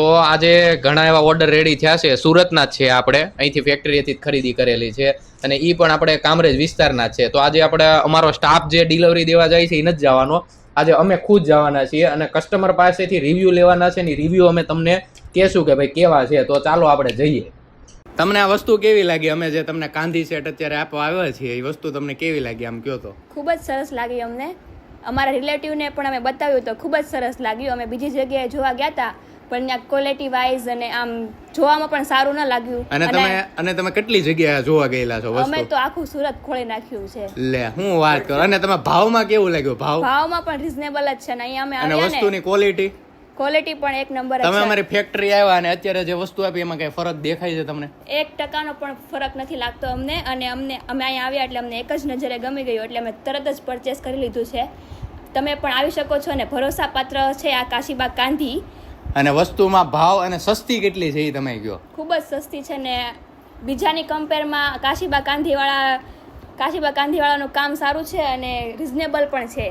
તો આજે ઘણા એવા ઓર્ડર રેડી થયા છે. સુરતના જ છે, આપણે અહીંથી ફેક્ટરીથી જ ખરીદી કરેલી છે અને એ પણ આપણે કામરેજ વિસ્તારના જ છે. તો આજે આપણે અમારો સ્ટાફ જે ડિલિવરી દેવા જાય છે એ નથી જવાનો, આજે અમે ખુદ જવાના છીએ અને કસ્ટમર પાસેથી રિવ્યૂ લેવાના છે ને રિવ્યૂ અમે તમને કહેશું કે ભાઈ કેવા છે. તો ચાલો આપણે જઈએ. તમને આ વસ્તુ કેવી લાગી? અમે જે તમને કાંધી સેટ અત્યારે આપવા આવ્યા છીએ એ વસ્તુ તમને કેવી લાગી? આમ કહો તો. ખૂબ જ સરસ લાગી અમને. અમારા રિલેટિવને પણ અમે બતાવ્યું તો ખૂબ જ સરસ લાગ્યું. અમે બીજી જગ્યાએ જોવા ગયા હતા પણ ત્યાં ક્વોલિટી વાઇઝ અને આમ જોવામાં પણ સારું ન લાગ્યું. અને તમે કેટલી જગ્યાએ જોવા ગયેલા છો વસ્તુ? અમે તો આખું સુરત ખોળી નાખ્યું છે. લે હું વાત કરું. અને તમે ભાવમાં કેવું લાગ્યું? ભાવમાં પણ રીઝનેબલ જ છે ને અહીંયા અમે અને આવ્યા ને વસ્તુની ક્વોલિટી પણ એક નંબર જ છે. તમે અમારી ફેક્ટરી આવ્યા અને અત્યારે જે વસ્તુ આપી એમાં કઈ ફરક દેખાય છે તમને? 1% પણ ફરક નથી લાગતો અમને. અને અમે અહીંયા આવ્યા એટલે અમને એક જ નજરે ગમી ગયું એટલે અમે તરત જ પરચેસ કરી લીધું છે. તમે પણ આવી શકો છો અને ભરોસાપાત્ર છે આ કાશીબાગ કાંધી. અને વસ્તુમાં ભાવ અને સસ્તી કેટલી છે એ તમે કહો? ખૂબ જ સસ્તી છે ને બીજાની કમ્પેરમાં કાશીબાગ કાંધીવાળાનું કામ સારું છે અને રિઝનેબલ પણ છે.